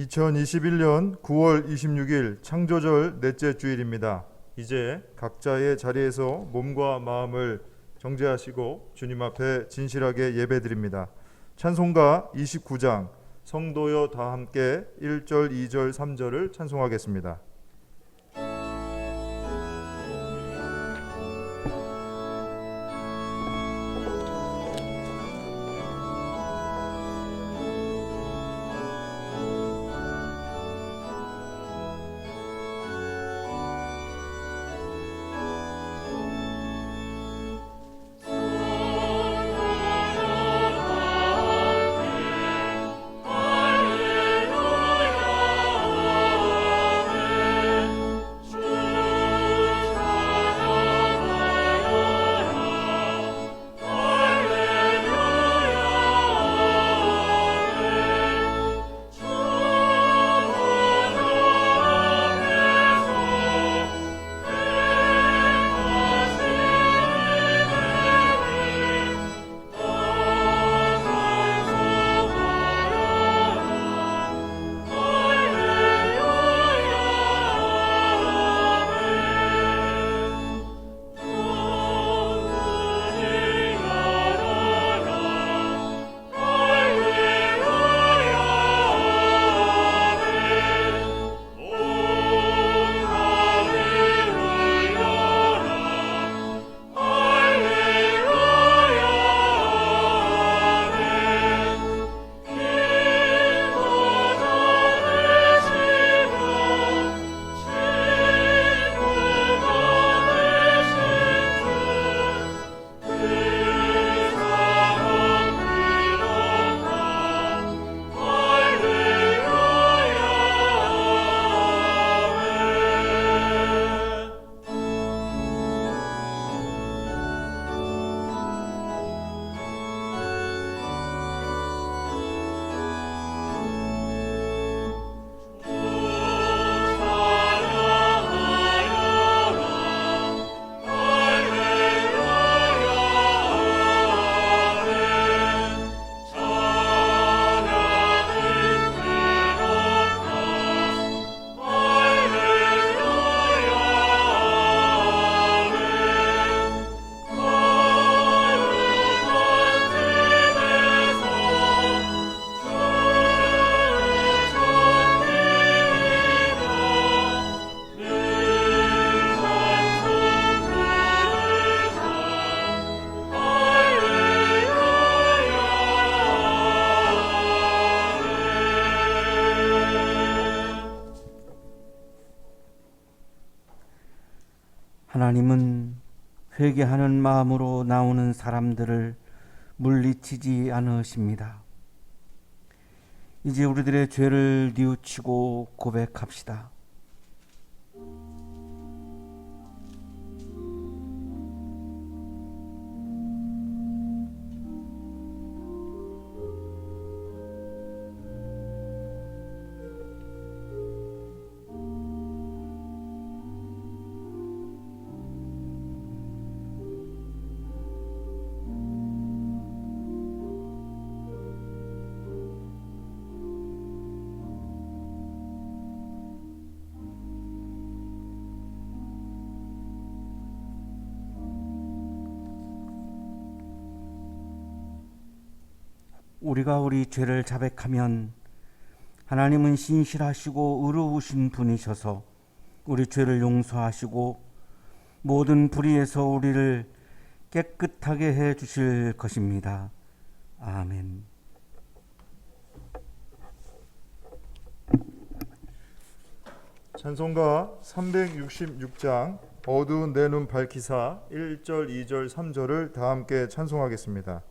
2021년 9월 26일 창조절 넷째 주일입니다. 이제 각자의 자리에서 몸과 마음을 정죄하시고 주님 앞에 진실하게 예배드립니다. 찬송가 29장 성도여 다 함께 1절, 2절, 3절을 찬송하겠습니다. 하나님은 회개하는 마음으로 나오는 사람들을 물리치지 않으십니다. 이제 우리들의 죄를 뉘우치고 고백합시다. 우리가 우리 죄를 자백하면 하나님은 신실하시고 의로우신 분이셔서 우리 죄를 용서하시고 모든 불의에서 우리를 깨끗하게 해 주실 것입니다. 아멘. 찬송가 366장 어두운 내 눈 밝히사 1절, 2절, 3절을 다 함께 찬송하겠습니다.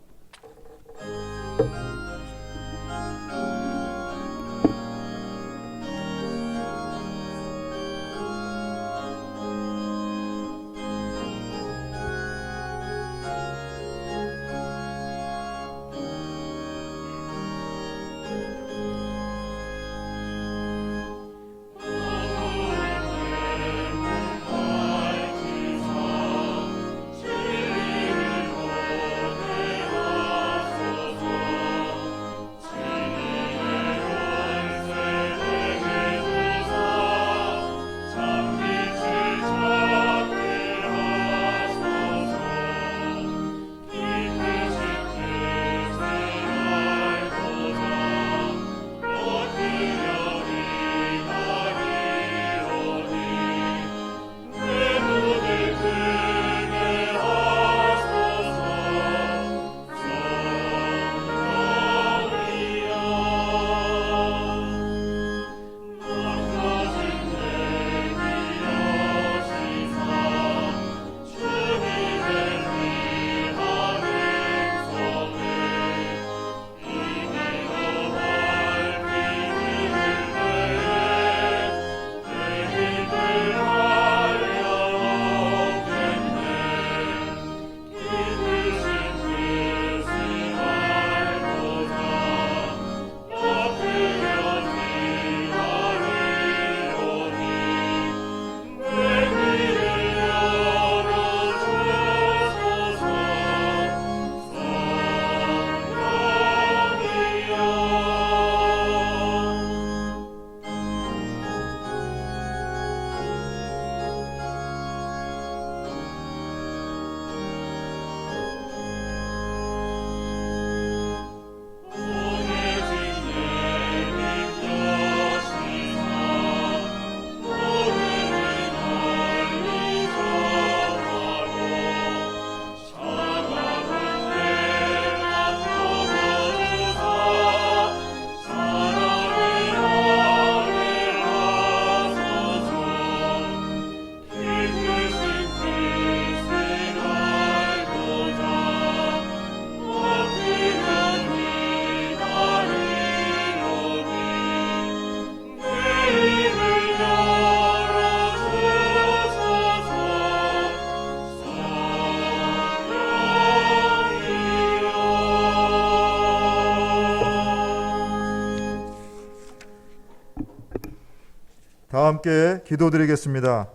다 함께 기도드리겠습니다.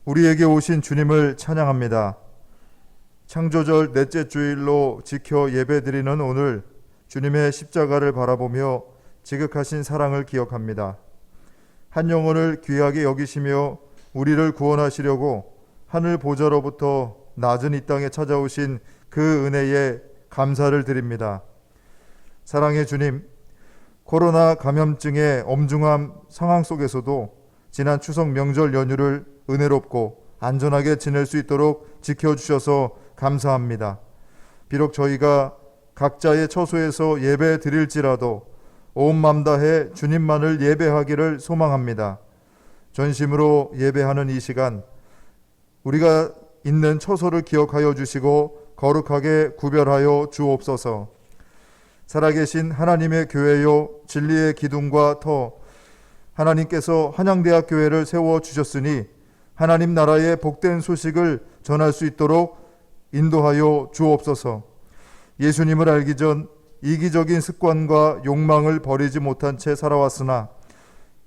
우리에게 오신 주님을 찬양합니다. 창조절 넷째 주일로 지켜 예배드리는 오늘 주님의 십자가를 바라보며 지극하신 사랑을 기억합니다. 한 영혼을 귀하게 여기시며 우리를 구원하시려고 하늘 보좌로부터 낮은 이 땅에 찾아오신 그 은혜에 감사를 드립니다. 사랑의 주님, 코로나 감염증의 엄중한 상황 속에서도 지난 추석 명절 연휴를 은혜롭고 안전하게 지낼 수 있도록 지켜주셔서 감사합니다. 비록 저희가 각자의 처소에서 예배 드릴지라도 온 맘 다해 주님만을 예배하기를 소망합니다. 전심으로 예배하는 이 시간 우리가 있는 처소를 기억하여 주시고 거룩하게 구별하여 주옵소서. 살아계신 하나님의 교회요 진리의 기둥과 터 하나님께서 한양대학교회를 세워주셨으니 하나님 나라의 복된 소식을 전할 수 있도록 인도하여 주옵소서. 예수님을 알기 전 이기적인 습관과 욕망을 버리지 못한 채 살아왔으나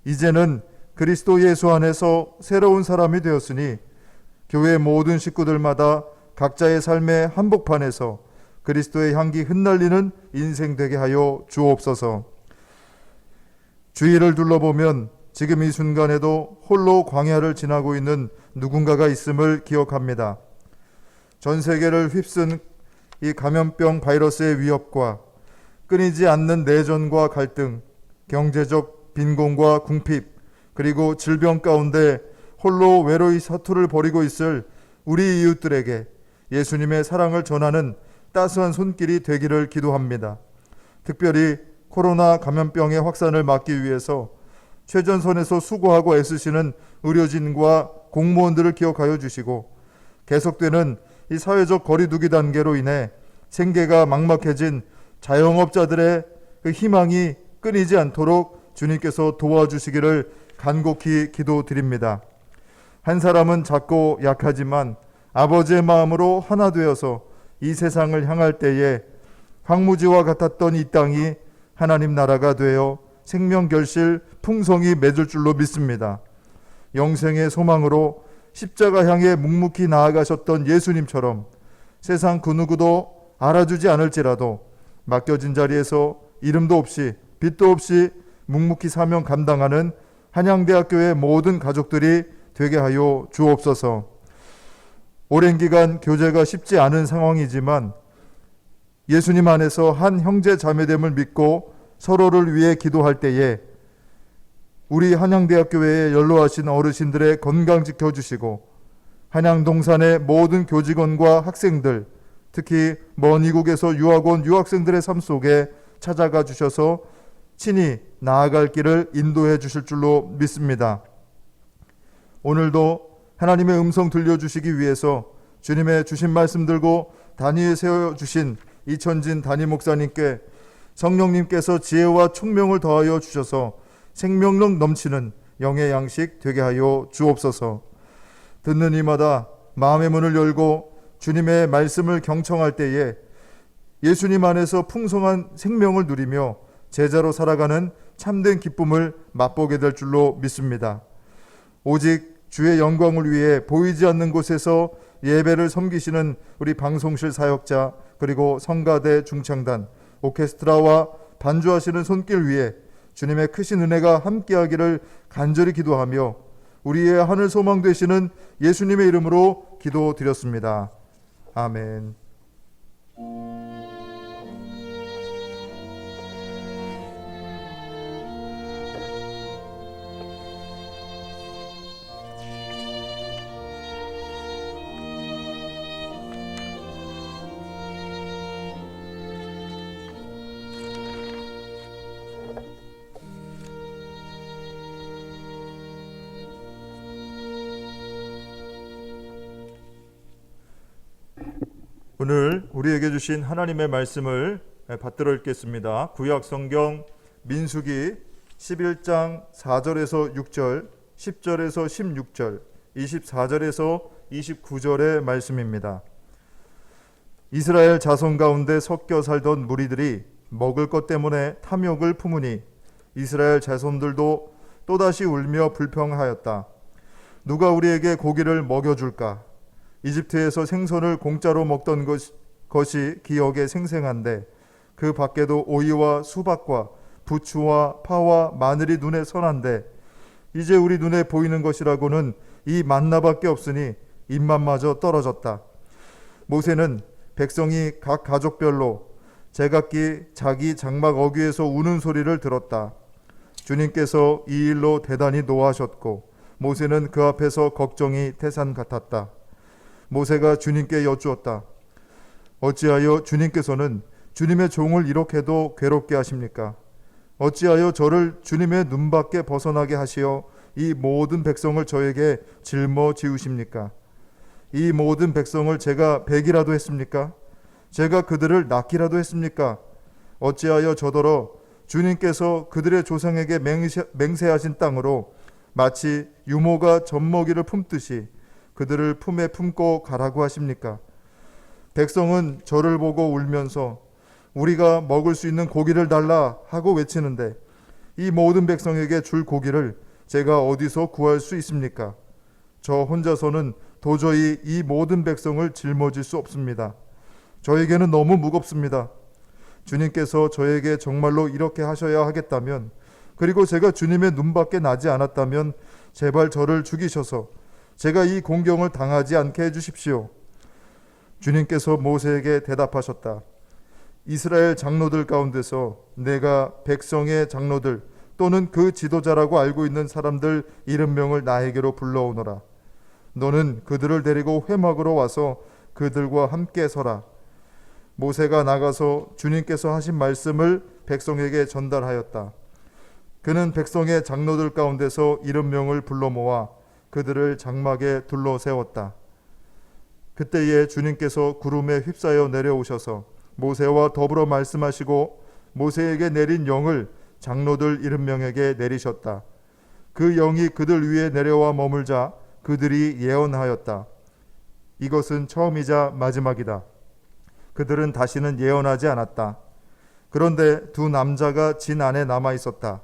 이제는 그리스도 예수 안에서 새로운 사람이 되었으니 교회 모든 식구들마다 각자의 삶의 한복판에서 그리스도의 향기 흩날리는 인생 되게 하여 주옵소서. 주위를 둘러보면 지금 이 순간에도 홀로 광야를 지나고 있는 누군가가 있음을 기억합니다. 전 세계를 휩쓴 이 감염병 바이러스의 위협과 끊이지 않는 내전과 갈등, 경제적 빈곤과 궁핍, 그리고 질병 가운데 홀로 외로이 사투를 벌이고 있을 우리 이웃들에게 예수님의 사랑을 전하는 따스한 손길이 되기를 기도합니다. 특별히 코로나 감염병의 확산을 막기 위해서 최전선에서 수고하고 애쓰시는 의료진과 공무원들을 기억하여 주시고 계속되는 이 사회적 거리두기 단계로 인해 생계가 막막해진 자영업자들의 그 희망이 끊이지 않도록 주님께서 도와주시기를 간곡히 기도드립니다. 한 사람은 작고 약하지만 아버지의 마음으로 하나 되어서 이 세상을 향할 때에 황무지와 같았던 이 땅이 하나님 나라가 되어 생명결실 풍성이 맺을 줄로 믿습니다. 영생의 소망으로 십자가 향해 묵묵히 나아가셨던 예수님처럼 세상 그 누구도 알아주지 않을지라도 맡겨진 자리에서 이름도 없이 빛도 없이 묵묵히 사명 감당하는 한양대학교의 모든 가족들이 되게 하여 주옵소서. 오랜 기간 교제가 쉽지 않은 상황이지만 예수님 안에서 한 형제 자매됨을 믿고 서로를 위해 기도할 때에 우리 한양대학교회에 연로하신 어르신들의 건강 지켜주시고 한양동산의 모든 교직원과 학생들, 특히 먼 이국에서 유학 온 유학생들의 삶 속에 찾아가 주셔서 친히 나아갈 길을 인도해 주실 줄로 믿습니다. 오늘도 하나님의 음성 들려주시기 위해서 주님의 주신 말씀 들고 단위에 세워주신 이천진 담임 목사님께 성령님께서 지혜와 총명을 더하여 주셔서 생명력 넘치는 영의 양식 되게 하여 주옵소서. 듣는 이마다 마음의 문을 열고 주님의 말씀을 경청할 때에 예수님 안에서 풍성한 생명을 누리며 제자로 살아가는 참된 기쁨을 맛보게 될 줄로 믿습니다. 오직 주의 영광을 위해 보이지 않는 곳에서 예배를 섬기시는 우리 방송실 사역자, 그리고 성가대 중창단, 오케스트라와 반주하시는 손길 위에 주님의 크신 은혜가 함께하기를 간절히 기도하며 우리의 하늘 소망 되시는 예수님의 이름으로 기도드렸습니다. 아멘. 오늘 우리에게 주신 하나님의 말씀을 받들어 읽겠습니다. 구약 성경 민수기 11장 4절에서 6절, 10절에서 16절, 24절에서 29절의 말씀입니다. 이스라엘 자손 가운데 섞여 살던 무리들이 먹을 것 때문에 탐욕을 품으니 이스라엘 자손들도 또다시 울며 불평하였다. 누가 우리에게 고기를 먹여줄까? 이집트에서 생선을 공짜로 먹던 것이 기억에 생생한데 그 밖에도 오이와 수박과 부추와 파와 마늘이 눈에 선한데 이제 우리 눈에 보이는 것이라고는 이 만나밖에 없으니 입맛마저 떨어졌다. 모세는 백성이 각 가족별로 제각기 자기 장막 어귀에서 우는 소리를 들었다. 주님께서 이 일로 대단히 노하셨고 모세는 그 앞에서 걱정이 태산 같았다. 모세가 주님께 여쭈었다. 어찌하여 주님께서는 주님의 종을 이렇게도 괴롭게 하십니까? 어찌하여 저를 주님의 눈밖에 벗어나게 하시어 이 모든 백성을 저에게 짊어지우십니까? 이 모든 백성을 제가 베기라도 했습니까? 제가 그들을 낚기라도 했습니까? 어찌하여 저더러 주님께서 그들의 조상에게 맹세하신 땅으로 마치 유모가 젖먹이를 품듯이 그들을 품에 품고 가라고 하십니까? 백성은 저를 보고 울면서 우리가 먹을 수 있는 고기를 달라 하고 외치는데 이 모든 백성에게 줄 고기를 제가 어디서 구할 수 있습니까? 저 혼자서는 도저히 이 모든 백성을 짊어질 수 없습니다. 저에게는 너무 무겁습니다. 주님께서 저에게 정말로 이렇게 하셔야 하겠다면, 그리고 제가 주님의 눈밖에 나지 않았다면 제발 저를 죽이셔서 제가 이 공경을 당하지 않게 해주십시오. 주님께서 모세에게 대답하셨다. 이스라엘 장로들 가운데서 내가 백성의 장로들 또는 그 지도자라고 알고 있는 사람들 이름명을 나에게로 불러오너라. 너는 그들을 데리고 회막으로 와서 그들과 함께 서라. 모세가 나가서 주님께서 하신 말씀을 백성에게 전달하였다. 그는 백성의 장로들 가운데서 이름명을 불러 모아 그들을 장막에 둘러 세웠다. 그때에 주님께서 구름에 휩싸여 내려오셔서 모세와 더불어 말씀하시고 모세에게 내린 영을 장로들 이름명에게 내리셨다. 그 영이 그들 위에 내려와 머물자 그들이 예언하였다. 이것은 처음이자 마지막이다. 그들은 다시는 예언하지 않았다. 그런데 두 남자가 진 안에 남아 있었다.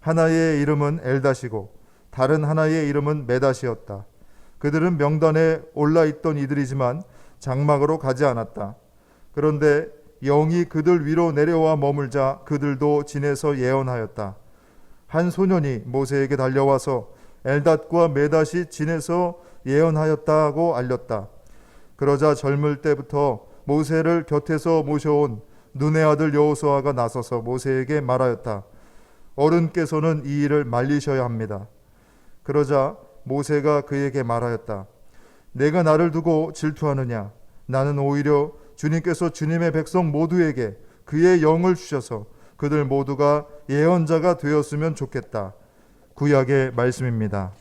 하나의 이름은 엘닷이고 다른 하나의 이름은 메닷이었다. 그들은 명단에 올라 있던 이들이지만 장막으로 가지 않았다. 그런데 영이 그들 위로 내려와 머물자 그들도 진에서 예언하였다. 한 소년이 모세에게 달려와서 엘닷과 메닷이 진에서 예언하였다고 알렸다. 그러자 젊을 때부터 모세를 곁에서 모셔온 눈의 아들 여호수아가 나서서 모세에게 말하였다. 어른께서는 이 일을 말리셔야 합니다. 그러자 모세가 그에게 말하였다. 내가 나를 두고 질투하느냐? 나는 오히려 주님께서 주님의 백성 모두에게 그의 영을 주셔서 그들 모두가 예언자가 되었으면 좋겠다. 구약의 말씀입니다.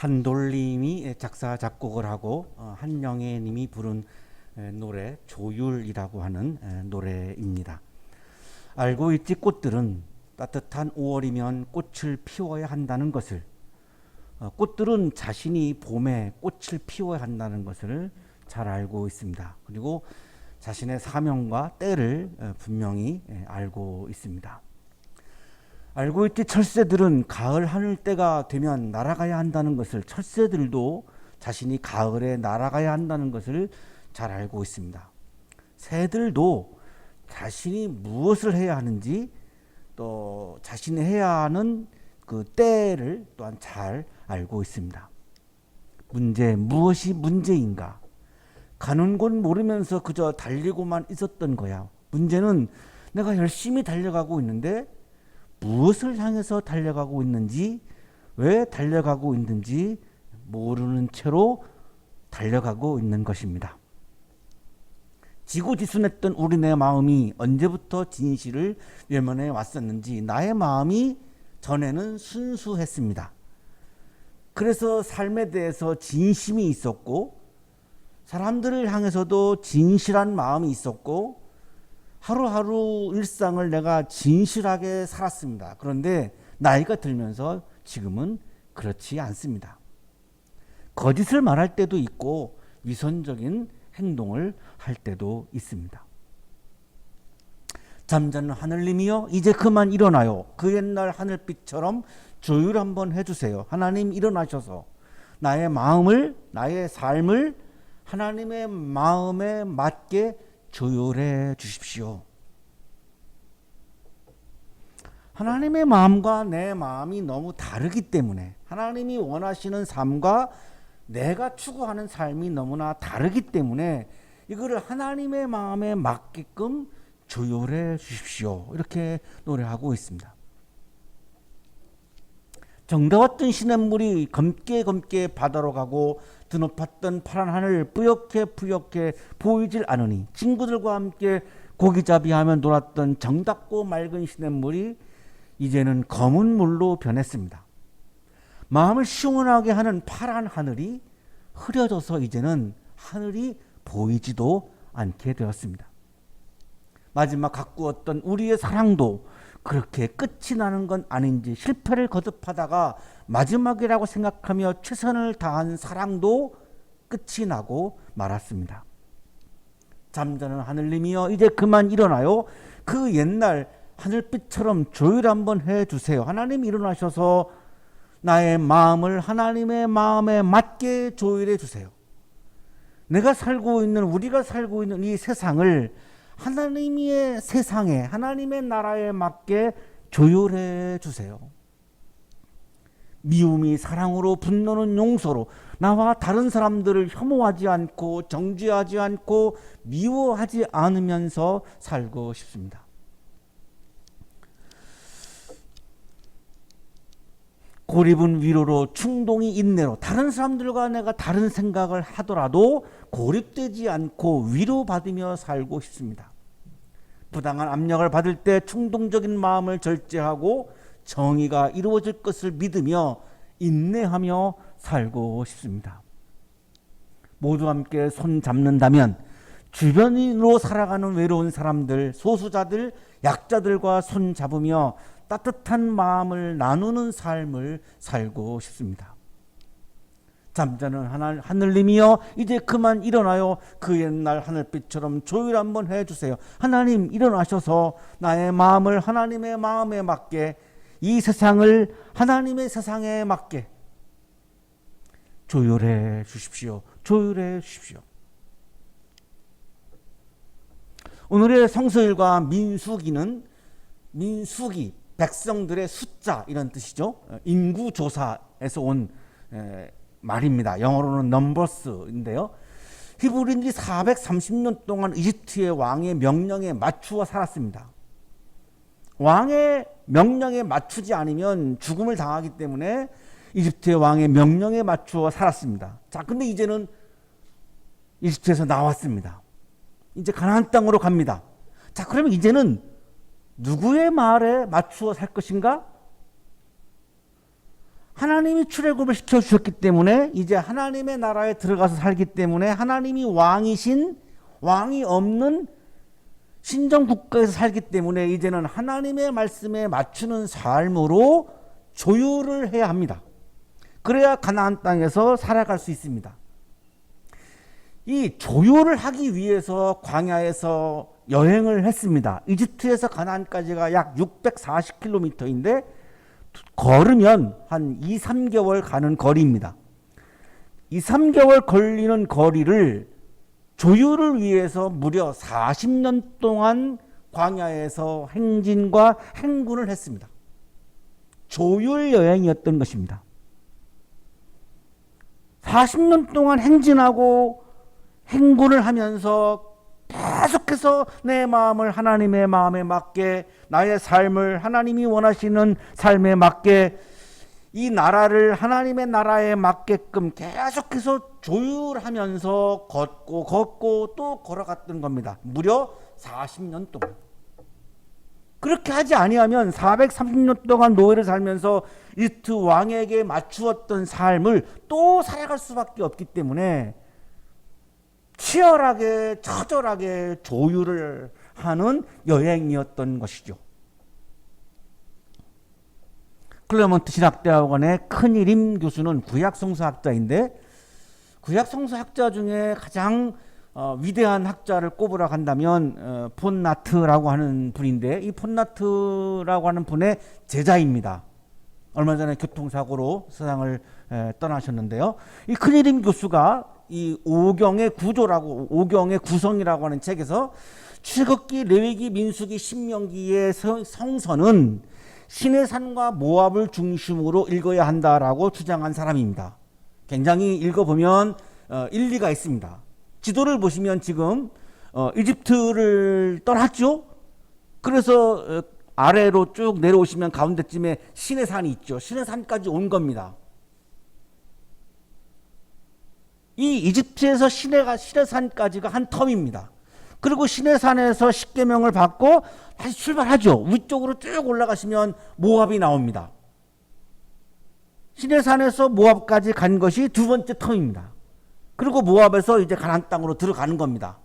한돌림이 작사 작곡을 하고 한영애님이 부른 노래 조율이라고 하는 노래입니다. 알고 있지 꽃들은 따뜻한 5월이면 꽃을 피워야 한다는 것을, 꽃들은 자신이 봄에 꽃을 피워야 한다는 것을 잘 알고 있습니다. 그리고 자신의 사명과 때를 분명히 알고 있습니다. 알고 있지 철새들은 가을 하늘 때가 되면 날아가야 한다는 것을, 철새들도 자신이 가을에 날아가야 한다는 것을 잘 알고 있습니다. 새들도 자신이 무엇을 해야 하는지, 또 자신이 해야 하는 그 때를 또한 잘 알고 있습니다. 문제, 무엇이 문제인가? 가는 곳 모르면서 그저 달리고만 있었던 거야. 문제는 내가 열심히 달려가고 있는데 무엇을 향해서 달려가고 있는지, 왜 달려가고 있는지 모르는 채로 달려가고 있는 것입니다. 지고지순했던 우리네 마음이 언제부터 진실을 외면해 왔었는지, 나의 마음이 전에는 순수했습니다. 그래서 삶에 대해서 진심이 있었고, 사람들을 향해서도 진실한 마음이 있었고, 하루하루 일상을 내가 진실하게 살았습니다. 그런데 나이가 들면서 지금은 그렇지 않습니다. 거짓을 말할 때도 있고 위선적인 행동을 할 때도 있습니다. 잠자는 하늘님이여 이제 그만 일어나요. 그 옛날 하늘빛처럼 조율 한번 해주세요. 하나님 일어나셔서 나의 마음을, 나의 삶을 하나님의 마음에 맞게 조율해 주십시오. 하나님의 마음과 내 마음이 너무 다르기 때문에, 하나님이 원하시는 삶과 내가 추구하는 삶이 너무나 다르기 때문에 이거를 하나님의 마음에 맞게끔 조율해 주십시오. 이렇게 노래하고 있습니다. 정다웠던 시냇물이 검게 바다로 가고 드높았던 파란 하늘 뿌옇게 보이질 않으니, 친구들과 함께 고기잡이하며 놀았던 정답고 맑은 시냇물이 이제는 검은 물로 변했습니다. 마음을 시원하게 하는 파란 하늘이 흐려져서 이제는 하늘이 보이지도 않게 되었습니다. 마지막 가꾸었던 우리의 사랑도 그렇게 끝이 나는 건 아닌지, 실패를 거듭하다가 마지막이라고 생각하며 최선을 다한 사랑도 끝이 나고 말았습니다. 잠자는 하늘님이여 이제 그만 일어나요. 그 옛날 하늘빛처럼 조율 한번 해주세요. 하나님 일어나셔서 나의 마음을 하나님의 마음에 맞게 조율해 주세요. 내가 살고 있는, 우리가 살고 있는 이 세상을 하나님의 세상에, 하나님의 나라에 맞게 조율해 주세요. 미움이 사랑으로, 분노는 용서로, 나와 다른 사람들을 혐오하지 않고 정죄하지 않고 미워하지 않으면서 살고 싶습니다. 고립은 위로로, 충동이 인내로, 다른 사람들과 내가 다른 생각을 하더라도 고립되지 않고 위로받으며 살고 싶습니다. 부당한 압력을 받을 때 충동적인 마음을 절제하고 정의가 이루어질 것을 믿으며 인내하며 살고 싶습니다. 모두 함께 손 잡는다면 주변인으로 살아가는 외로운 사람들, 소수자들, 약자들과 손 잡으며 따뜻한 마음을 나누는 삶을 살고 싶습니다. 잠자는 하늘님이여 이제 그만 일어나요. 그 옛날 하늘빛처럼 조율 한번 해주세요. 하나님 일어나셔서 나의 마음을 하나님의 마음에 맞게, 이 세상을 하나님의 세상에 맞게 조율해 주십시오. 조율해 주십시오. 오늘의 성서일과 민수기는, 민수기 백성들의 숫자 이런 뜻이죠. 인구조사에서 온 말입니다. 영어로는 넘버스인데요. 히브리인들이 430년 동안 이집트의 왕의 명령에 맞추어 살았습니다. 왕의 명령에 맞추지 않으면 죽음을 당하기 때문에 이집트의 왕의 명령에 맞추어 살았습니다. 자, 근데 이제는 이집트에서 나왔습니다. 이제 가나안 땅으로 갑니다. 자, 그러면 이제는 누구의 말에 맞추어 살 것인가? 하나님이 출애굽을 시켜주셨기 때문에 이제 하나님의 나라에 들어가서 살기 때문에 하나님이 왕이신, 왕이 없는 신정 국가에서 살기 때문에 이제는 하나님의 말씀에 맞추는 삶으로 조율을 해야 합니다. 그래야 가나안 땅에서 살아갈 수 있습니다. 이 조율을 하기 위해서 광야에서 여행을 했습니다. 이집트에서 가나안까지가 약 640km인데 걸으면 한 2, 3개월 가는 거리입니다. 2, 3개월 걸리는 거리를 조율을 위해서 무려 40년 동안 광야에서 행진과 행군을 했습니다. 조율 여행이었던 것입니다. 40년 동안 행진하고 행군을 하면서 계속해서 내 마음을 하나님의 마음에 맞게, 나의 삶을 하나님이 원하시는 삶에 맞게, 이 나라를 하나님의 나라에 맞게끔 계속해서 조율하면서 걷고 또 걸어갔던 겁니다. 무려 40년 동안. 그렇게 하지 아니하면 430년 동안 노예를 살면서 이집트 왕에게 맞추었던 삶을 또 살아갈 수밖에 없기 때문에 치열하게 처절하게 조율을 하는 여행이었던 것이죠. 클레먼트 신학대학원의 큰일임 교수는 구약성서학자인데, 구약성서학자 중에 가장 위대한 학자를 꼽으라 한다면 폰 나트라고 하는 분인데, 이 폰 나트라고 하는 분의 제자입니다. 얼마 전에 교통사고로 세상을 떠나셨는데요. 이 큰일임 교수가 이 오경의 구조라고, 오경의 구성이라고 하는 책에서 출애굽기, 레위기, 민수기, 신명기의 성서는 시내산과 모압을 중심으로 읽어야 한다라고 주장한 사람입니다. 굉장히 읽어보면 일리가 있습니다. 지도를 보시면 지금 이집트를 떠났죠. 그래서 아래로 쭉 내려오시면 가운데쯤에 시내산이 있죠. 시내산까지 온 겁니다. 이 이집트에서 시내산까지가 한 텀입니다. 그리고 시내산에서 십계명을 받고 다시 출발하죠. 위쪽으로 쭉 올라가시면 모압이 나옵니다. 시내산에서 모압까지 간 것이 두 번째 텀입니다. 그리고 모압에서 이제 가나안 땅으로 들어가는 겁니다.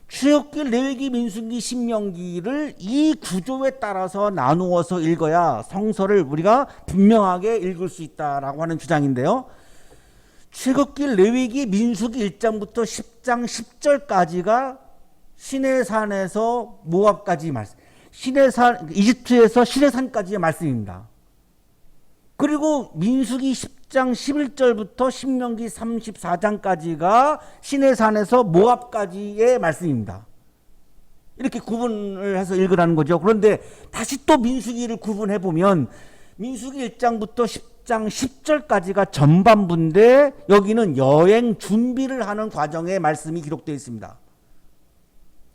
출애굽기, 레위기, 민수기, 신명기를 이 구조에 따라서 나누어서 읽어야 성서를 우리가 분명하게 읽을 수 있다라고 하는 주장인데요. 출애굽기, 레위기, 민수기 1장부터 10장 10절까지가 시내산에서 모압까지 말씀, 이집트에서 시내산까지의 말씀입니다. 그리고 민수기 10장 11절부터 신명기 34장까지가 시내산에서 모압까지의 말씀입니다. 이렇게 구분을 해서 읽으라는 거죠. 그런데 다시 또 민수기를 구분해 보면 민수기 1장부터 10장 10절까지가 전반부인데 여기는 여행 준비를 하는 과정의 말씀이 기록되어 있습니다.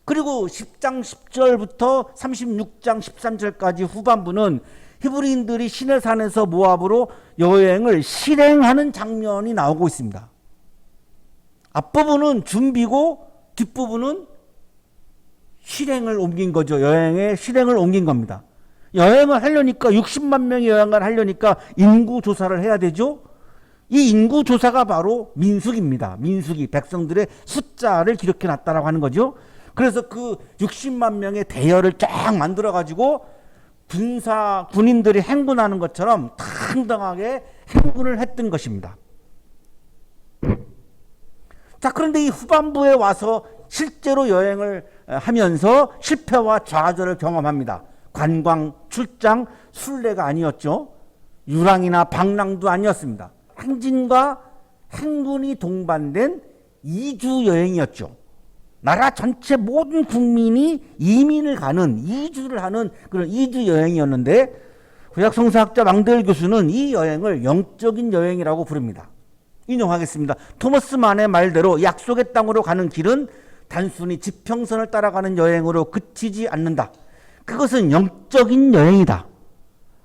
그리고 10장 10절부터 36장 13절까지 후반부는 히브리인들이 시내산에서 모압으로 여행을 실행하는 장면이 나오고 있습니다. 앞부분은 준비고 뒷부분은 실행을 옮긴 거죠. 여행의 실행을 옮긴 겁니다. 여행을 하려니까 60만 명이 여행을 하려니까 인구 조사를 해야 되죠. 이 인구 조사가 바로 민수기입니다. 민수기, 백성들의 숫자를 기록해 놨다라고 하는 거죠. 그래서 그 60만 명의 대열을 쫙 만들어 가지고 군인들이 행군하는 것처럼 당당하게 행군을 했던 것입니다. 자, 그런데 이 후반부에 와서 실제로 여행을 하면서 실패와 좌절을 경험합니다. 관광, 출장, 순례가 아니었죠. 유랑이나 방랑도 아니었습니다. 행진과 행군이 동반된 이주 여행이었죠. 나라 전체 모든 국민이 이민을 가는, 이주를 하는 그런 이주 여행이었는데 구약성서학자 망대일 교수는 이 여행을 영적인 여행이라고 부릅니다. 인용하겠습니다. 토머스 만의 말대로 약속의 땅으로 가는 길은 단순히 지평선을 따라가는 여행으로 그치지 않는다. 그것은 영적인 여행이다.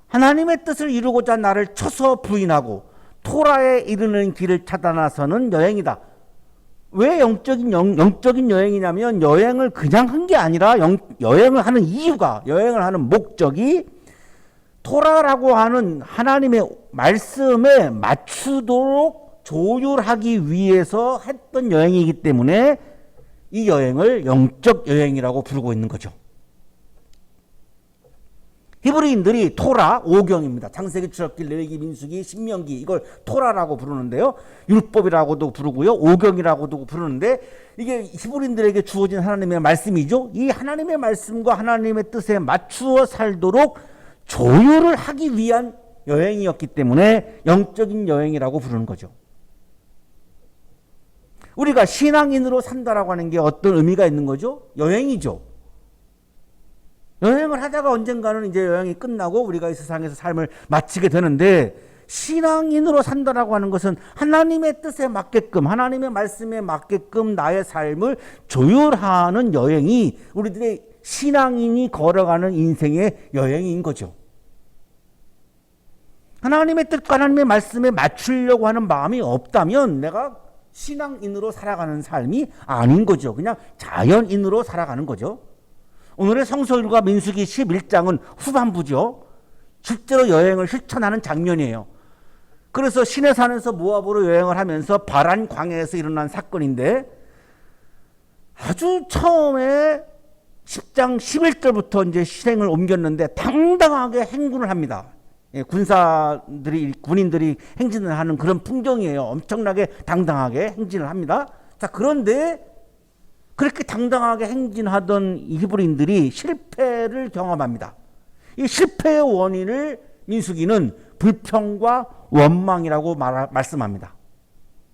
하나님의 뜻을 이루고자 나를 쳐서 부인하고 토라에 이르는 길을 찾아 나서는 여행이다. 왜 영적인 여행이냐면 여행을 그냥 한 게 아니라 여행을 하는 이유가, 여행을 하는 목적이 토라라고 하는 하나님의 말씀에 맞추도록 조율하기 위해서 했던 여행이기 때문에 이 여행을 영적 여행이라고 부르고 있는 거죠. 히브리인들이 토라 5경입니다. 창세기, 출애굽기, 레위기, 민수기, 신명기 이걸 토라라고 부르는데요. 율법이라고도 부르고요. 5경이라고도 부르는데 이게 히브리인들에게 주어진 하나님의 말씀이죠. 이 하나님의 말씀과 하나님의 뜻에 맞추어 살도록 조율을 하기 위한 여행이었기 때문에 영적인 여행이라고 부르는 거죠. 우리가 신앙인으로 산다라고 하는 게 어떤 의미가 있는 거죠? 여행이죠. 여행을 하다가 언젠가는 이제 여행이 끝나고 우리가 이 세상에서 삶을 마치게 되는데, 신앙인으로 산다라고 하는 것은 하나님의 뜻에 맞게끔, 하나님의 말씀에 맞게끔 나의 삶을 조율하는 여행이 우리들의 신앙인이 걸어가는 인생의 여행인 거죠. 하나님의 뜻과 하나님의 말씀에 맞추려고 하는 마음이 없다면 내가 신앙인으로 살아가는 삶이 아닌 거죠. 그냥 자연인으로 살아가는 거죠. 오늘의 성서일과 민수기 11장은 후반부죠. 실제로 여행을 실천하는 장면이에요. 그래서 시내산에서 모압으로 여행을 하면서 바란 광야에서 일어난 사건인데, 아주 처음에 10장 11절부터 이제 실행을 옮겼는데 당당하게 행군을 합니다. 군인들이 행진을 하는 그런 풍경이에요. 엄청나게 당당하게 행진을 합니다. 자, 그런데 그렇게 당당하게 행진하던 히브리인들이 실패를 경험합니다. 이 실패의 원인을 민수기는 불평과 원망이라고 말씀합니다.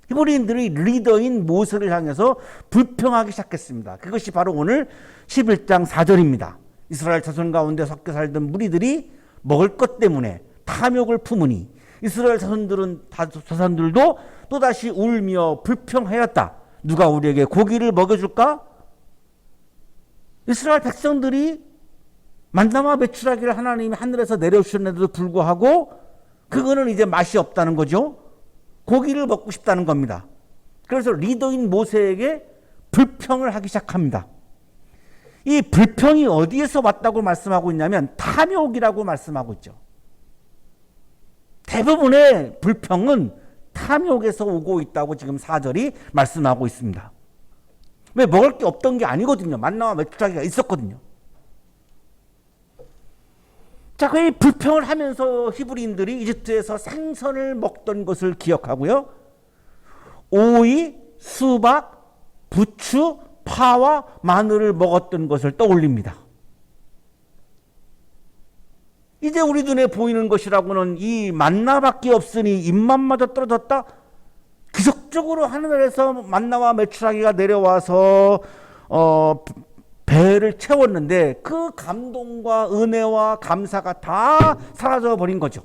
히브리인들이 리더인 모세를 향해서 불평하기 시작했습니다. 그것이 바로 오늘 11장 4절입니다. 이스라엘 자손 가운데 섞여 살던 무리들이 먹을 것 때문에 탐욕을 품으니 이스라엘 자손들도 또다시 울며 불평하였다. 누가 우리에게 고기를 먹여줄까? 이스라엘 백성들이 만나와 메추라기를 하나님이 하늘에서 내려주셨는데도 불구하고 그거는 이제 맛이 없다는 거죠. 고기를 먹고 싶다는 겁니다. 그래서 리더인 모세에게 불평을 하기 시작합니다. 이 불평이 어디에서 왔다고 말씀하고 있냐면 탐욕이라고 말씀하고 있죠. 대부분의 불평은 탐욕에서 오고 있다고 지금 4절이 말씀하고 있습니다. 왜? 먹을 게 없던 게 아니거든요. 만나와 메추라기가 있었거든요. 자, 그 불평을 하면서 히브리인들이 이집트에서 생선을 먹던 것을 기억하고요. 오이, 수박, 부추, 파와 마늘을 먹었던 것을 떠올립니다. 이제 우리 눈에 보이는 것이라고는 이 만나밖에 없으니 입맛마저 떨어졌다. 기적적으로 하늘에서 만나와 메추라기가 내려와서 배를 채웠는데 그 감동과 은혜와 감사가 다 사라져 버린 거죠.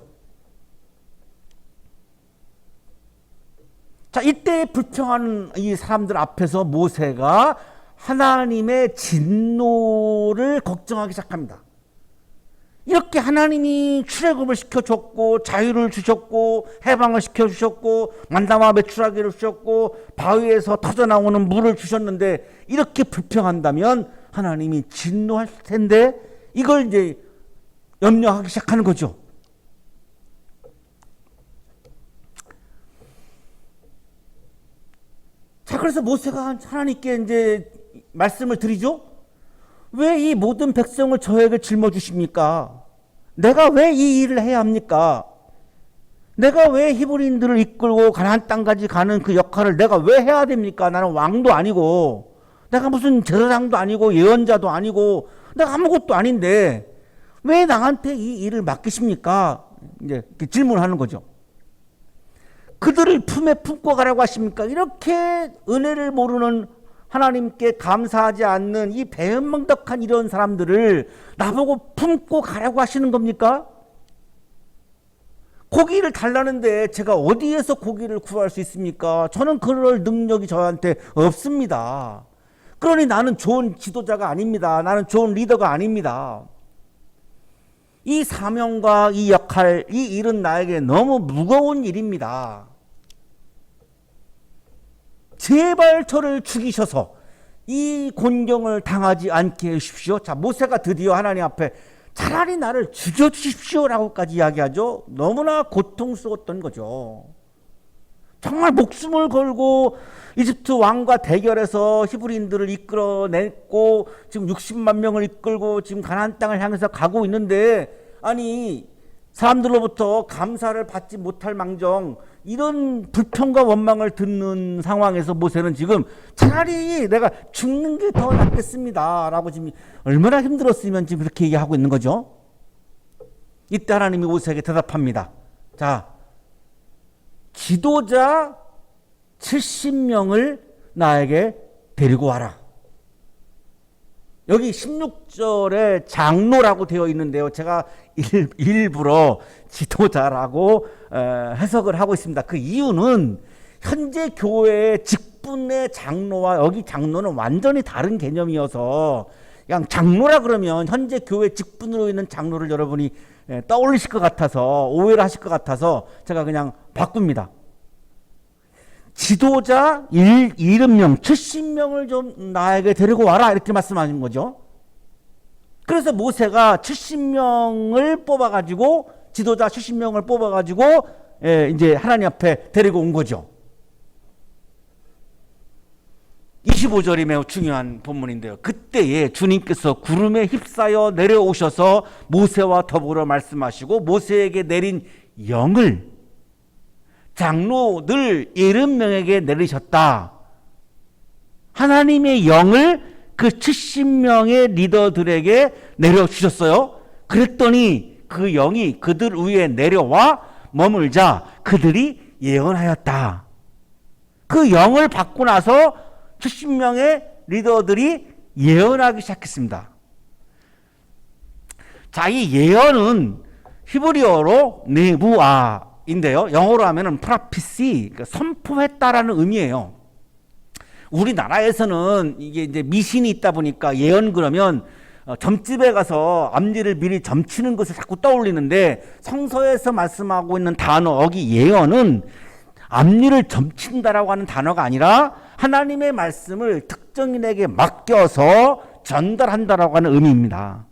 자, 이때 불평하는 이 사람들 앞에서 모세가 하나님의 진노를 걱정하기 시작합니다. 이렇게 하나님이 출애굽을 시켜줬고 자유를 주셨고 해방을 시켜주셨고 만나와 메추라기를 주셨고 바위에서 터져나오는 물을 주셨는데 이렇게 불평한다면 하나님이 진노할 텐데 이걸 이제 염려하기 시작하는 거죠. 자, 그래서 모세가 하나님께 이제 말씀을 드리죠. 왜 이 모든 백성을 저에게 짊어주십니까? 내가 왜 이 일을 해야 합니까? 내가 왜 히브리인들을 이끌고 가나안 땅까지 가는 그 역할을 내가 왜 해야 됩니까? 나는 왕도 아니고 내가 무슨 제사장도 아니고 예언자도 아니고 내가 아무것도 아닌데 왜 나한테 이 일을 맡기십니까? 이제 이렇게 질문하는 거죠. 그들을 품에 품고 가라고 하십니까? 이렇게 은혜를 모르는 하나님께 감사하지 않는 이 배은망덕한 이런 사람들을 나보고 품고 가라고 하시는 겁니까? 고기를 달라는데 제가 어디에서 고기를 구할 수 있습니까? 저는 그럴 능력이 저한테 없습니다. 그러니 나는 좋은 지도자가 아닙니다. 나는 좋은 리더가 아닙니다. 이 사명과 이 역할, 이 일은 나에게 너무 무거운 일입니다. 제발 저를 죽이셔서 이 곤경을 당하지 않게 해주십시오. 자, 모세가 드디어 하나님 앞에 차라리 나를 죽여주십시오라고까지 이야기하죠. 너무나 고통스러웠던 거죠. 정말 목숨을 걸고 이집트 왕과 대결해서 히브리인들을 이끌어냈고 지금 60만 명을 이끌고 지금 가나안 땅을 향해서 가고 있는데, 아니 사람들로부터 감사를 받지 못할 망정 이런 불평과 원망을 듣는 상황에서 모세는 지금 차라리 내가 죽는 게 더 낫겠습니다 라고 지금 얼마나 힘들었으면 지금 그렇게 얘기하고 있는 거죠. 이때 하나님이 모세에게 대답합니다. 자, 지도자 70명을 나에게 데리고 와라. 여기 16절에 장로라고 되어 있는데요. 제가 일부러 지도자라고 해석을 하고 있습니다. 그 이유는 현재 교회의 직분의 장로와 여기 장로는 완전히 다른 개념이어서, 그냥 장로라 그러면 현재 교회 직분으로 있는 장로를 여러분이 떠올리실 것 같아서 오해를 하실 것 같아서 제가 그냥 바꿉니다. 지도자 70명, 70명을 좀 나에게 데리고 와라 이렇게 말씀하신 거죠. 그래서 모세가 70명을 뽑아가지고 지도자 70명을 뽑아가지고 이제 하나님 앞에 데리고 온 거죠. 25절이 매우 중요한 본문인데요. 그때에 주님께서 구름에 휩싸여 내려오셔서 모세와 더불어 말씀하시고 모세에게 내린 영을 장로들 70명에게 내리셨다. 하나님의 영을 그 70명의 리더들에게 내려주셨어요. 그랬더니 그 영이 그들 위에 내려와 머물자 그들이 예언하였다. 그 영을 받고 나서 70명의 리더들이 예언하기 시작했습니다. 자, 이 예언은 히브리어로 네부아인데요. 영어로 하면은 프라피시, 그러니까 선포했다라는 의미예요. 우리나라에서는 이게 이제 미신이 있다 보니까 예언 그러면 점집에 가서 앞니를 미리 점치는 것을 자꾸 떠올리는데, 성서에서 말씀하고 있는 단어 여기 예언은 앞니를 점친다라고 하는 단어가 아니라 하나님의 말씀을 특정인에게 맡겨서 전달한다라고 하는 의미입니다.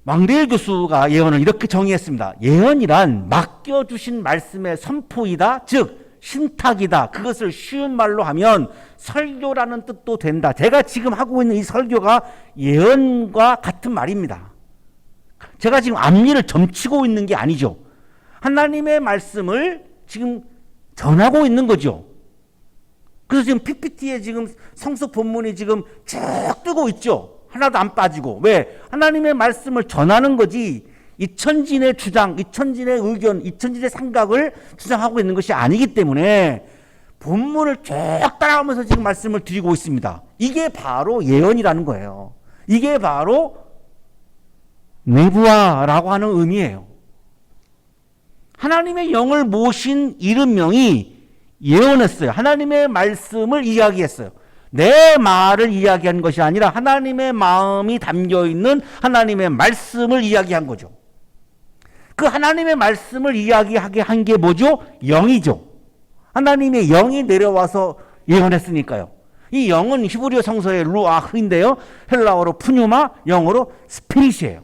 망대일 교수가 예언을 이렇게 정의했습니다. 예언이란 맡겨주신 말씀의 선포이다, 즉 신탁이다. 그것을 쉬운 말로 하면 설교라는 뜻도 된다. 제가 지금 하고 있는 이 설교가 예언과 같은 말입니다. 제가 지금 앞니를 점치고 있는 게 아니죠. 하나님의 말씀을 지금 전하고 있는 거죠. 그래서 지금 PPT에 지금 성서 본문이 지금 쭉 뜨고 있죠. 하나도 안 빠지고. 왜? 하나님의 말씀을 전하는 거지, 이천진의 주장, 이천진의 의견, 이천진의 생각을 주장하고 있는 것이 아니기 때문에 본문을 쭉 따라가면서 지금 말씀을 드리고 있습니다. 이게 바로 예언이라는 거예요. 이게 바로 네부아라고 하는 의미예요. 하나님의 영을 모신 70명이 예언했어요. 하나님의 말씀을 이야기했어요. 내 말을 이야기한 것이 아니라 하나님의 마음이 담겨있는 하나님의 말씀을 이야기한 거죠. 그 하나님의 말씀을 이야기하게 한 게 뭐죠? 영이죠. 하나님의 영이 내려와서 예언했으니까요. 이 영은 히브리어 성서의 루아흐인데요, 헬라어로 푸뉴마, 영어로 스피릿이에요.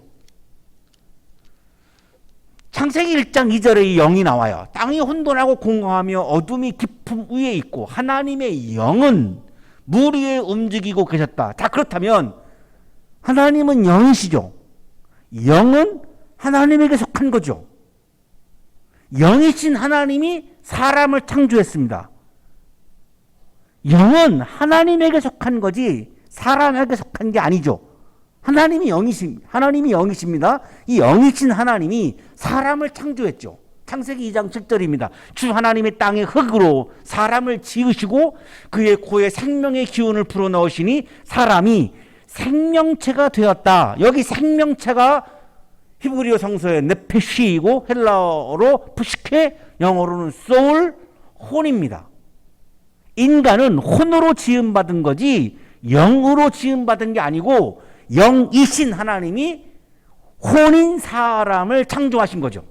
창세기 1장 2절에 이 영이 나와요. 땅이 혼돈하고 공허하며 어둠이 깊음 위에 있고 하나님의 영은 물 위에 움직이고 계셨다. 자, 그렇다면 하나님은 영이시죠. 영은 하나님에게 속한 거죠. 영이신 하나님이 사람을 창조했습니다. 영은 하나님에게 속한 거지 사람에게 속한 게 아니죠. 하나님이 영이십니다. 이 영이신 하나님이 사람을 창조했죠. 창세기 2장 7절입니다. 주 하나님의 땅의 흙으로 사람을 지으시고 그의 코에 생명의 기운을 불어넣으시니 사람이 생명체가 되었다. 여기 생명체가 히브리어 성서의 네페시이고 헬라어로 푸시케, 영어로는 소울, 혼입니다. 인간은 혼으로 지음받은 거지 영으로 지음받은 게 아니고 영이신 하나님이 혼인 사람을 창조하신 거죠.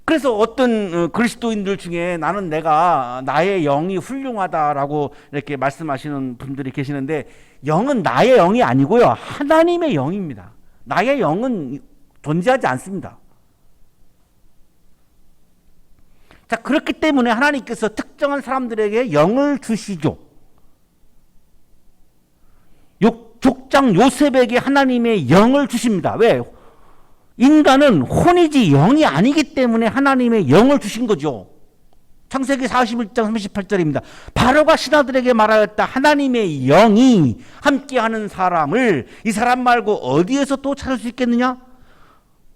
그래서 어떤 그리스도인들 중에 나는 내가 나의 영이 훌륭하다라고 이렇게 말씀하시는 분들이 계시는데, 영은 나의 영이 아니고요, 하나님의 영입니다. 나의 영은 존재하지 않습니다. 자, 그렇기 때문에 하나님께서 특정한 사람들에게 영을 주시죠. 족장 요셉에게 하나님의 영을 주십니다. 왜? 인간은 혼이지 영이 아니기 때문에 하나님의 영을 주신 거죠. 창세기 41장 38절입니다. 바로가 신하들에게 말하였다. 하나님의 영이 함께하는 사람을 이 사람 말고 어디에서 또 찾을 수 있겠느냐?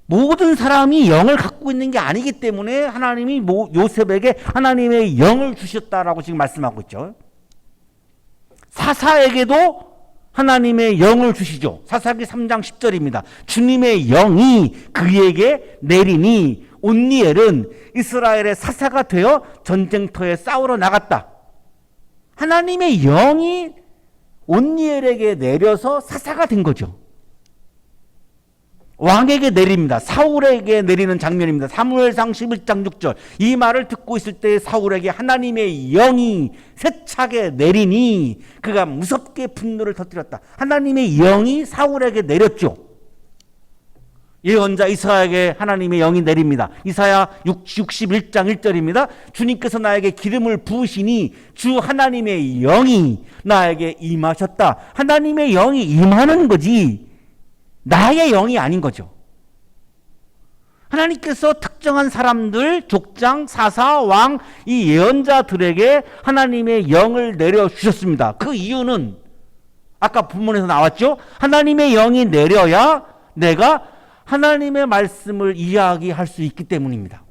모든 사람이 영을 갖고 있는 게 아니기 때문에 하나님이 요셉에게 하나님의 영을 주셨다라고 지금 말씀하고 있죠. 사사에게도 하나님의 영을 주시죠. 사사기 3장 10절입니다. 주님의 영이 그에게 내리니 온니엘은 이스라엘의 사사가 되어 전쟁터에 싸우러 나갔다. 하나님의 영이 온니엘에게 내려서 사사가 된 거죠. 왕에게 내립니다. 사울에게 내리는 장면입니다. 사무엘상 11장 6절. 이 말을 듣고 있을 때 사울에게 하나님의 영이 세차게 내리니 그가 무섭게 분노를 터뜨렸다. 하나님의 영이 사울에게 내렸죠. 예언자 이사야에게 하나님의 영이 내립니다. 이사야 61장 1절입니다. 주님께서 나에게 기름을 부으시니 주 하나님의 영이 나에게 임하셨다. 하나님의 영이 임하는 거지 나의 영이 아닌 거죠. 하나님께서 특정한 사람들, 족장, 사사, 왕, 이 예언자들에게 하나님의 영을 내려주셨습니다. 그 이유는 아까 본문에서 나왔죠. 하나님의 영이 내려야 내가 하나님의 말씀을 이야기할 수 있기 때문입니다.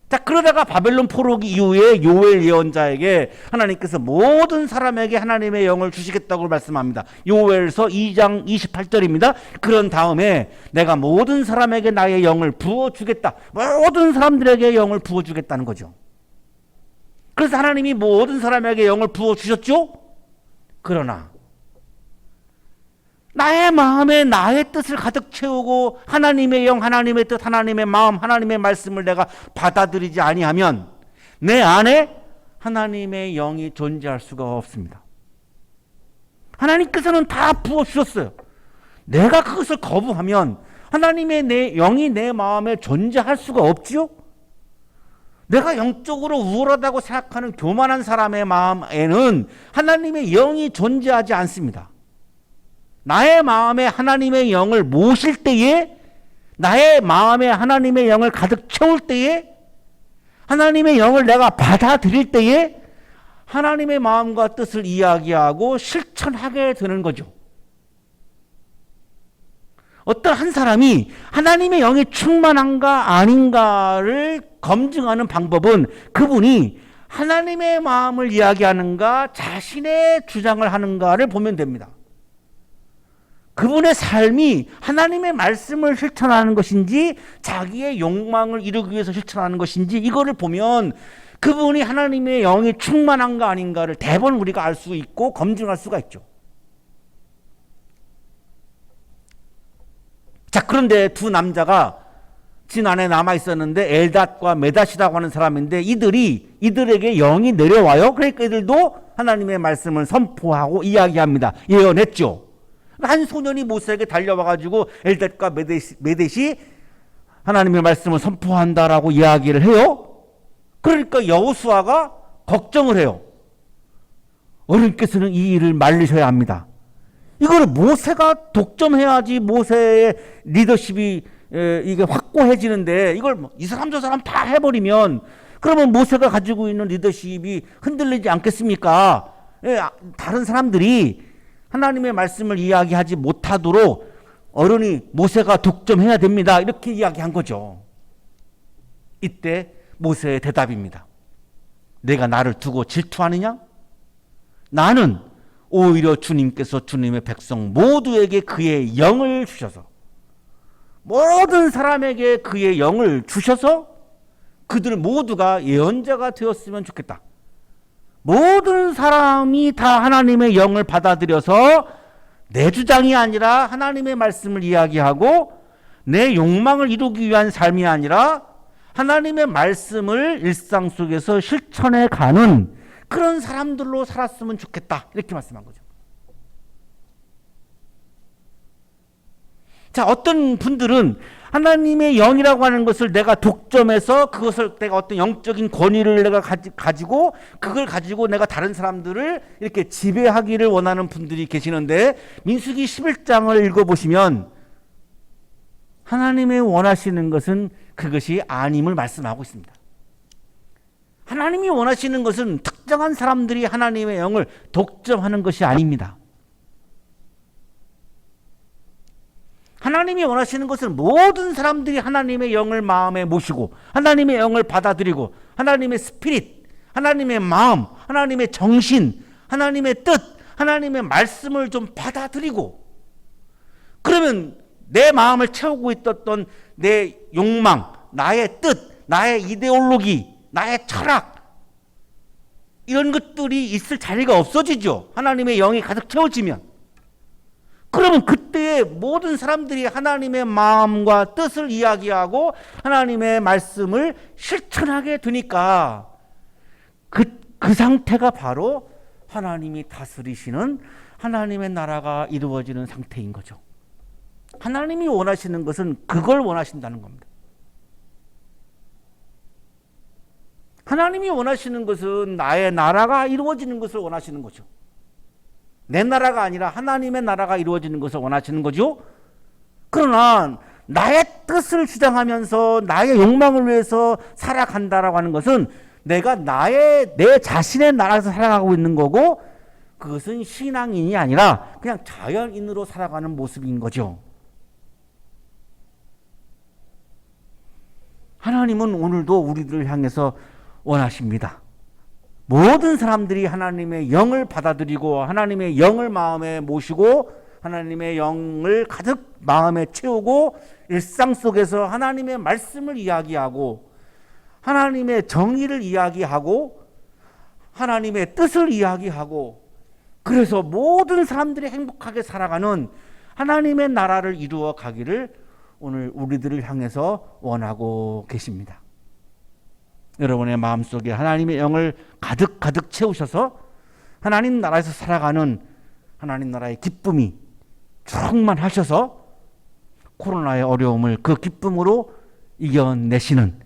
자, 그러다가 바벨론 포로기 이후에 요엘 예언자에게 하나님께서 모든 사람에게 하나님의 영을 주시겠다고 말씀합니다. 요엘서 2장 28절입니다. 그런 다음에 내가 모든 사람에게 나의 영을 부어주겠다. 모든 사람들에게 영을 부어주겠다는 거죠. 그래서 하나님이 모든 사람에게 영을 부어주셨죠. 그러나 나의 마음에 나의 뜻을 가득 채우고 하나님의 영, 하나님의 뜻, 하나님의 마음, 하나님의 말씀을 내가 받아들이지 아니하면 내 안에 하나님의 영이 존재할 수가 없습니다. 하나님께서는 다 부어주셨어요. 내가 그것을 거부하면 하나님의 내 영이 내 마음에 존재할 수가 없지요. 내가 영적으로 우월하다고 생각하는 교만한 사람의 마음에는 하나님의 영이 존재하지 않습니다. 나의 마음에 하나님의 영을 모실 때에, 나의 마음에 하나님의 영을 가득 채울 때에, 하나님의 영을 내가 받아들일 때에 하나님의 마음과 뜻을 이야기하고 실천하게 되는 거죠. 어떤 한 사람이 하나님의 영이 충만한가 아닌가를 검증하는 방법은 그분이 하나님의 마음을 이야기하는가 자신의 주장을 하는가를 보면 됩니다. 그분의 삶이 하나님의 말씀을 실천하는 것인지 자기의 욕망을 이루기 위해서 실천하는 것인지 이거를 보면 그분이 하나님의 영이 충만한가 아닌가를 대번 우리가 알 수 있고 검증할 수가 있죠. 자, 그런데 두 남자가 진 안에 남아 있었는데 엘닷과 메닷이라고 하는 사람인데 이들에게 영이 내려와요. 그러니까 이들도 하나님의 말씀을 선포하고 이야기합니다. 예언했죠. 한 소년이 모세에게 달려와가지고 엘닷과 메댓이 하나님의 말씀을 선포한다라고 이야기를 해요. 그러니까 여호수아가 걱정을 해요. 어른께서는 이 일을 말리셔야 합니다. 이거를 모세가 독점해야지 모세의 리더십이 이게 확고해지는데 이걸 이 사람 저 사람 다 해버리면 그러면 모세가 가지고 있는 리더십이 흔들리지 않겠습니까? 다른 사람들이 하나님의 말씀을 이야기하지 못하도록 어른이 모세가 독점해야 됩니다. 이렇게 이야기한 거죠. 이때 모세의 대답입니다. 내가 나를 두고 질투하느냐? 나는 오히려 주님께서 주님의 백성 모두에게 그의 영을 주셔서 모든 사람에게 그의 영을 주셔서 그들 모두가 예언자가 되었으면 좋겠다. 모든 사람이 다 하나님의 영을 받아들여서 내 주장이 아니라 하나님의 말씀을 이야기하고 내 욕망을 이루기 위한 삶이 아니라 하나님의 말씀을 일상 속에서 실천해 가는 그런 사람들로 살았으면 좋겠다. 이렇게 말씀한 거죠. 자, 어떤 분들은 하나님의 영이라고 하는 것을 내가 독점해서 그것을 내가 어떤 영적인 권위를 내가 가지고 그걸 가지고 내가 다른 사람들을 이렇게 지배하기를 원하는 분들이 계시는데, 민수기 11장을 읽어보시면 하나님의 원하시는 것은 그것이 아님을 말씀하고 있습니다. 하나님이 원하시는 것은 특정한 사람들이 하나님의 영을 독점하는 것이 아닙니다. 하나님이 원하시는 것은 모든 사람들이 하나님의 영을 마음에 모시고 하나님의 영을 받아들이고 하나님의 스피릿, 하나님의 마음, 하나님의 정신, 하나님의 뜻, 하나님의 말씀을 좀 받아들이고, 그러면 내 마음을 채우고 있었던 내 욕망, 나의 뜻, 나의 이데올로기, 나의 철학, 이런 것들이 있을 자리가 없어지죠. 하나님의 영이 가득 채워지면. 그러면 그때에 모든 사람들이 하나님의 마음과 뜻을 이야기하고 하나님의 말씀을 실천하게 되니까 그 상태가 바로 하나님이 다스리시는 하나님의 나라가 이루어지는 상태인 거죠. 하나님이 원하시는 것은 그걸 원하신다는 겁니다. 하나님이 원하시는 것은 나의 나라가 이루어지는 것을 원하시는 거죠. 내 나라가 아니라 하나님의 나라가 이루어지는 것을 원하시는 거죠. 그러나 나의 뜻을 주장하면서 나의 욕망을 위해서 살아간다라고 하는 것은 내가 내 자신의 나라에서 살아가고 있는 거고, 그것은 신앙인이 아니라 그냥 자연인으로 살아가는 모습인 거죠. 하나님은 오늘도 우리들을 향해서 원하십니다. 모든 사람들이 하나님의 영을 받아들이고 하나님의 영을 마음에 모시고 하나님의 영을 가득 마음에 채우고 일상 속에서 하나님의 말씀을 이야기하고 하나님의 정의를 이야기하고 하나님의 뜻을 이야기하고, 그래서 모든 사람들이 행복하게 살아가는 하나님의 나라를 이루어 가기를 오늘 우리들을 향해서 원하고 계십니다. 여러분의 마음속에 하나님의 영을 가득 채우셔서 하나님 나라에서 살아가는 하나님 나라의 기쁨이 충만하셔서 코로나의 어려움을 그 기쁨으로 이겨내시는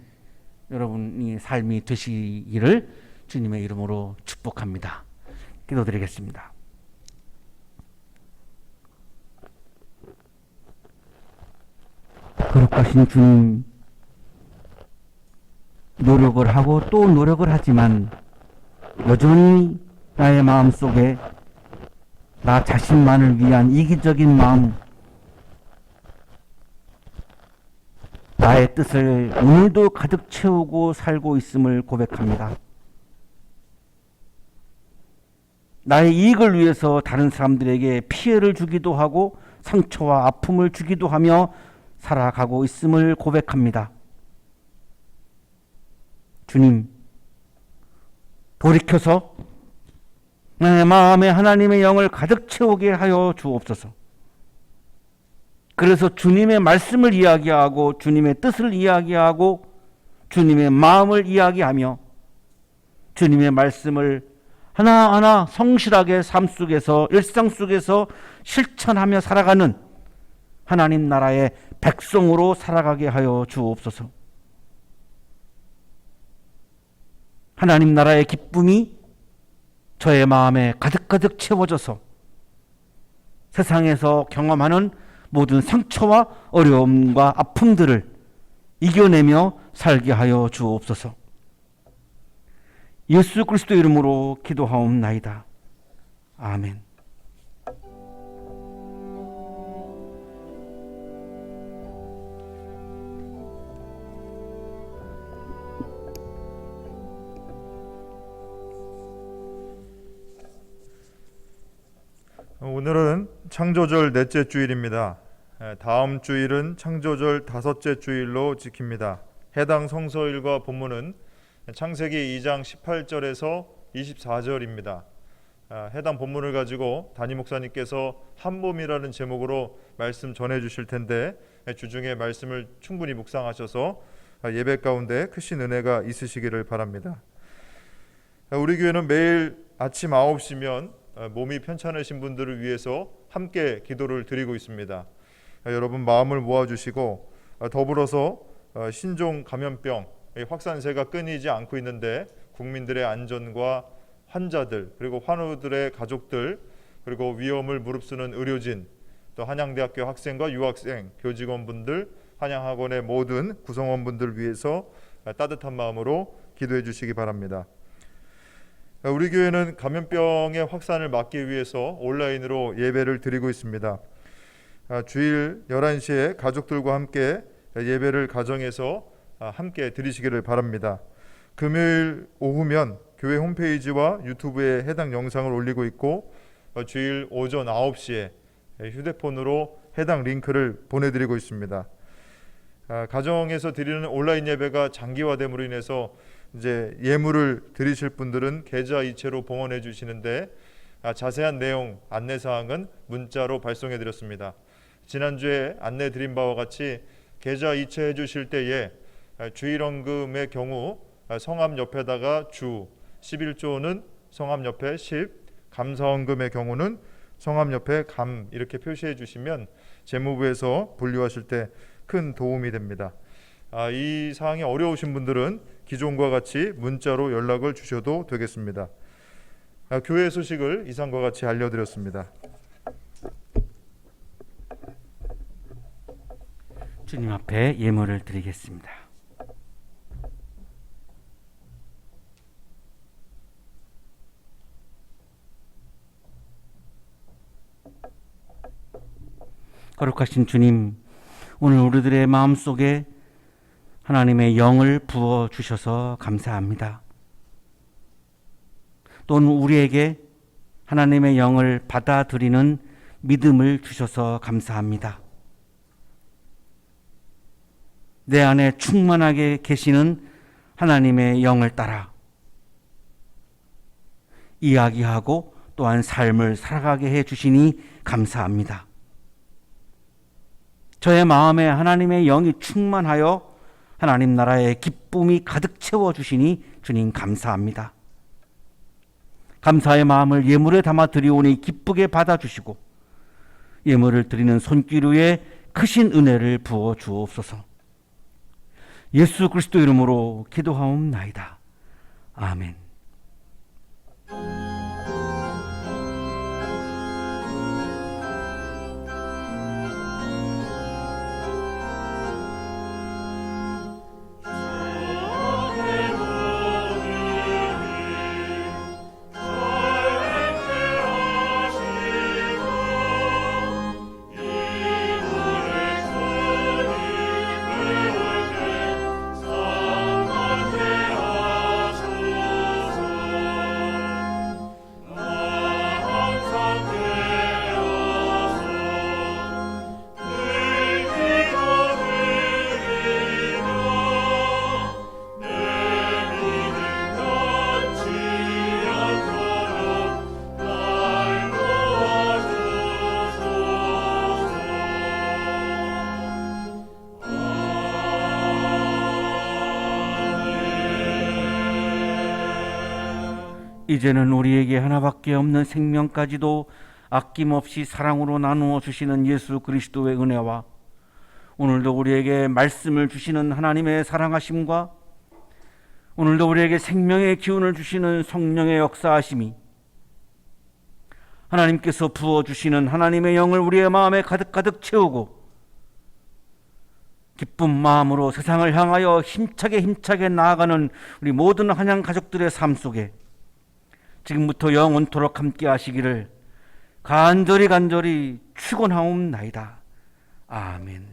여러분이 삶이 되시기를 주님의 이름으로 축복합니다. 기도드리겠습니다. 거룩하신 주님, 노력을 하고 또 노력을 하지만 여전히 나의 마음속에 나 자신만을 위한 이기적인 마음, 나의 뜻을 오늘도 가득 채우고 살고 있음을 고백합니다. 나의 이익을 위해서 다른 사람들에게 피해를 주기도 하고 상처와 아픔을 주기도 하며 살아가고 있음을 고백합니다. 주님, 돌이켜서 내 마음에 하나님의 영을 가득 채우게 하여 주옵소서. 그래서 주님의 말씀을 이야기하고 주님의 뜻을 이야기하고 주님의 마음을 이야기하며 주님의 말씀을 하나하나 성실하게 삶 속에서 일상 속에서 실천하며 살아가는 하나님 나라의 백성으로 살아가게 하여 주옵소서. 하나님 나라의 기쁨이 저의 마음에 가득 채워져서 세상에서 경험하는 모든 상처와 어려움과 아픔들을 이겨내며 살게 하여 주옵소서. 예수 그리스도 이름으로 기도하옵나이다. 아멘. 오늘은 창조절 넷째 주일입니다. 다음 주일은 창조절 다섯째 주일로 지킵니다. 해당 성서일과 본문은 창세기 2장 18절에서 24절입니다. 해당 본문을 가지고 담임 목사님께서 한봄이라는 제목으로 말씀 전해 주실 텐데 주중에 말씀을 충분히 묵상하셔서 예배 가운데 크신 은혜가 있으시기를 바랍니다. 우리 교회는 매일 아침 9시면 몸이 편찮으신 분들을 위해서 함께 기도를 드리고 있습니다. 여러분 마음을 모아주시고 더불어서 신종 감염병 확산세가 끊이지 않고 있는데 국민들의 안전과 환자들 그리고 환우들의 가족들 그리고 위험을 무릅쓰는 의료진 또 한양대학교 학생과 유학생 교직원분들 한양학원의 모든 구성원분들 위해서 따뜻한 마음으로 기도해 주시기 바랍니다. 우리 교회는 감염병의 확산을 막기 위해서 온라인으로 예배를 드리고 있습니다. 주일 11시에 가족들과 함께 예배를 가정에서 함께 드리시기를 바랍니다. 금요일 오후면 교회 홈페이지와 유튜브에 해당 영상을 올리고 있고 주일 오전 9시에 휴대폰으로 해당 링크를 보내드리고 있습니다. 가정에서 드리는 온라인 예배가 장기화됨으로 인해서 이제 예물을 드리실 분들은 계좌 이체로 봉헌해 주시는데 자세한 내용 안내사항은 문자로 발송해 드렸습니다. 지난주에 안내 드린 바와 같이 계좌 이체해 주실 때에 주일헌금의 경우 성함 옆에다가 주 11조는 성함 옆에 10, 감사헌금의 경우는 성함 옆에 감 이렇게 표시해 주시면 재무부에서 분류하실 때 큰 도움이 됩니다. 이 사항이 어려우신 분들은 기존과 같이 문자로 연락을 주셔도 되겠습니다. 교회 소식을 이상과 같이 알려드렸습니다. 주님 앞에 예물을 드리겠습니다. 거룩하신 주님, 오늘 우리들의 마음속에 하나님의 영을 부어 주셔서 감사합니다. 또는 우리에게 하나님의 영을 받아들이는 믿음을 주셔서 감사합니다. 내 안에 충만하게 계시는 하나님의 영을 따라 이야기하고 또한 삶을 살아가게 해 주시니 감사합니다. 저의 마음에 하나님의 영이 충만하여 하나님 나라의 기쁨이 가득 채워주시니 주님 감사합니다. 감사의 마음을 예물에 담아 드리오니 기쁘게 받아주시고 예물을 드리는 손길 위에 크신 은혜를 부어 주옵소서. 예수 그리스도 이름으로 기도하옵나이다. 아멘. 이제는 우리에게 하나밖에 없는 생명까지도 아낌없이 사랑으로 나누어 주시는 예수 그리스도의 은혜와 오늘도 우리에게 말씀을 주시는 하나님의 사랑하심과 오늘도 우리에게 생명의 기운을 주시는 성령의 역사하심이 하나님께서 부어주시는 하나님의 영을 우리의 마음에 가득가득 채우고 기쁜 마음으로 세상을 향하여 힘차게 나아가는 우리 모든 한양 가족들의 삶 속에 지금부터 영원토록 함께 하시기를 간절히 축원하옵나이다. 아멘.